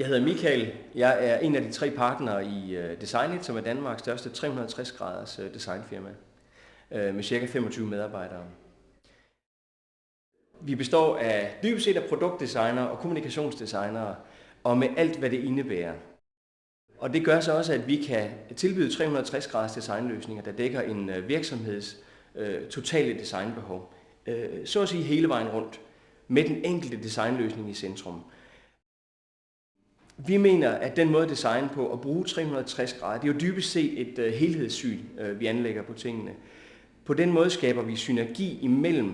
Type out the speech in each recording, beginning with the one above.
Jeg hedder Michael. Jeg er en af de 3 partnere i Designit, som er Danmarks største 360-graders designfirma med ca. 25 medarbejdere. Vi består af dybest set af produktdesignere og kommunikationsdesignere, og med alt, hvad det indebærer. Og det gør så også, at vi kan tilbyde 360-graders designløsninger, der dækker en virksomheds totale designbehov. Så at sige hele vejen rundt, med den enkelte designløsning i centrum. Vi mener, at den måde at designe på at bruge 360 grader, det er jo dybest set et helhedssyn, vi anlægger på tingene. På den måde skaber vi synergi imellem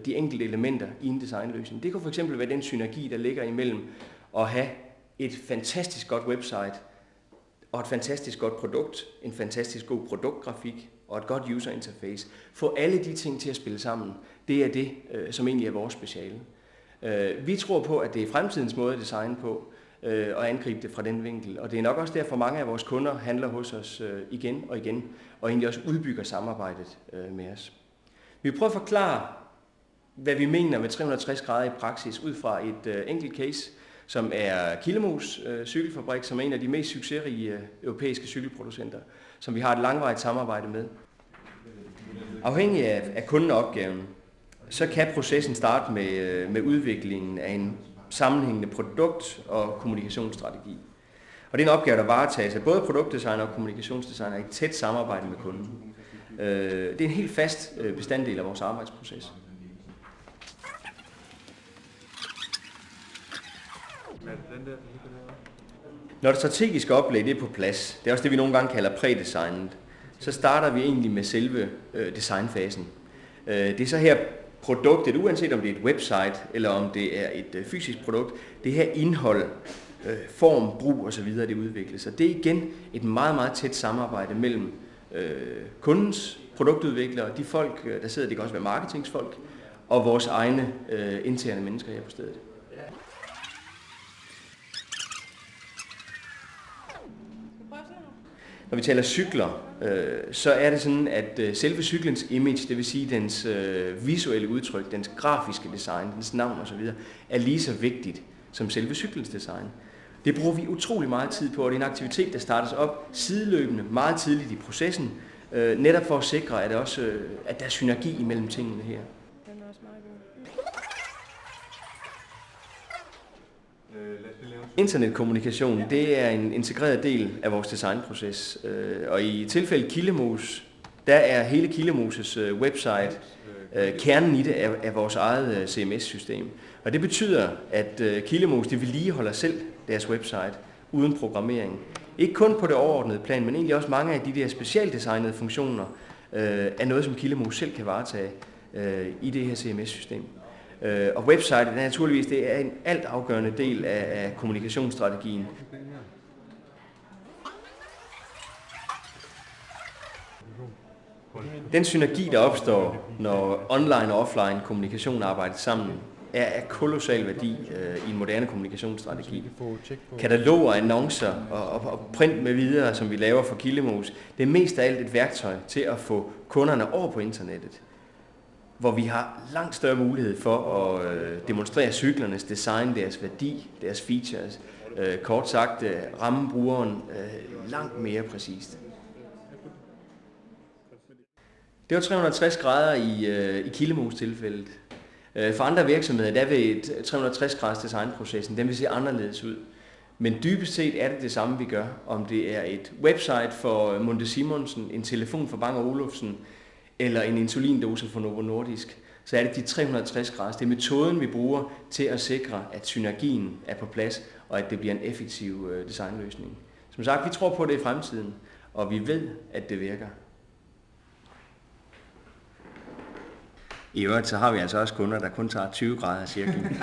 de enkelte elementer i en designløsning. Det kan fx være den synergi, der ligger imellem at have et fantastisk godt website og et fantastisk godt produkt, en fantastisk god produktgrafik og et godt user interface. Få alle de ting til at spille sammen, det er det, som egentlig er vores speciale. Vi tror på, at det er fremtidens måde at designe på, og angribe det fra den vinkel. Og det er nok også derfor, mange af vores kunder handler hos os igen og igen, og egentlig også udbygger samarbejdet med os. Vi prøver at forklare, hvad vi mener med 360 grader i praksis, ud fra et enkelt case, som er Killemus cykelfabrik, som er en af de mest succesrige europæiske cykelproducenter, som vi har et langvarigt samarbejde med. Afhængig af kundeopgaven, så kan processen starte med udviklingen af en sammenhængende produkt- og kommunikationsstrategi. Og det er en opgave, der varetages af både produktdesigner og kommunikationsdesigner i et tæt samarbejde med kunden. Det er en helt fast bestanddel af vores arbejdsproces. Når det strategiske oplæg er på plads, det er også det, vi nogle gange kalder prædesignet, så starter vi egentlig med selve designfasen. Det er så her produktet, uanset om det er et website eller om det er et fysisk produkt, det her indhold, form, brug osv. det udvikles. Så det er igen et meget, meget tæt samarbejde mellem kundens produktudviklere, de folk, der sidder, det kan også være marketingsfolk, og vores egne interne mennesker her på stedet. Når vi taler cykler, så er det sådan, at selve cyklens image, det vil sige dens visuelle udtryk, dens grafiske design, dens navn osv., er lige så vigtigt som selve cyklens design. Det bruger vi utrolig meget tid på, og det er en aktivitet, der startes op sideløbende meget tidligt i processen, netop for at sikre, at der er synergi imellem tingene her. Den er også meget god. Internetkommunikation, det er en integreret del af vores designproces, og i tilfælde Killemus, der er hele Killemus' website kernen i det af vores eget CMS-system. Og det betyder, at Killemus, de vedligeholder selv deres website uden programmering. Ikke kun på det overordnede plan, men egentlig også mange af de der specialdesignede funktioner er noget, som Killemus selv kan varetage i det her CMS-system. Og websitet er naturligvis det er en altafgørende del af kommunikationsstrategien. Den synergi, der opstår, når online og offline kommunikation arbejder sammen, er af kolossal værdi i en moderne kommunikationsstrategi. Kataloger, annoncer og print med videre, som vi laver for Killemus, det er mest af alt et værktøj til at få kunderne over på internettet, hvor vi har langt større mulighed for at demonstrere cyklernes design, deres værdi, deres features, kort sagt ramme brugeren langt mere præcist. Det var 360 grader i Killemus tilfældet. For andre virksomheder, der vil 360 graders designprocessen, den vil se anderledes ud. Men dybest set er det det samme, vi gør. Om det er et website for Monte Simonsen, en telefon for Bang & Olufsen, eller en insulindose for Novo Nordisk, så er det de 360 grader. Det er metoden, vi bruger til at sikre, at synergien er på plads, og at det bliver en effektiv designløsning. Som sagt, vi tror på det i fremtiden, og vi ved, at det virker. I øvrigt så har vi altså også kunder, der kun tager 20 grader af cirklen.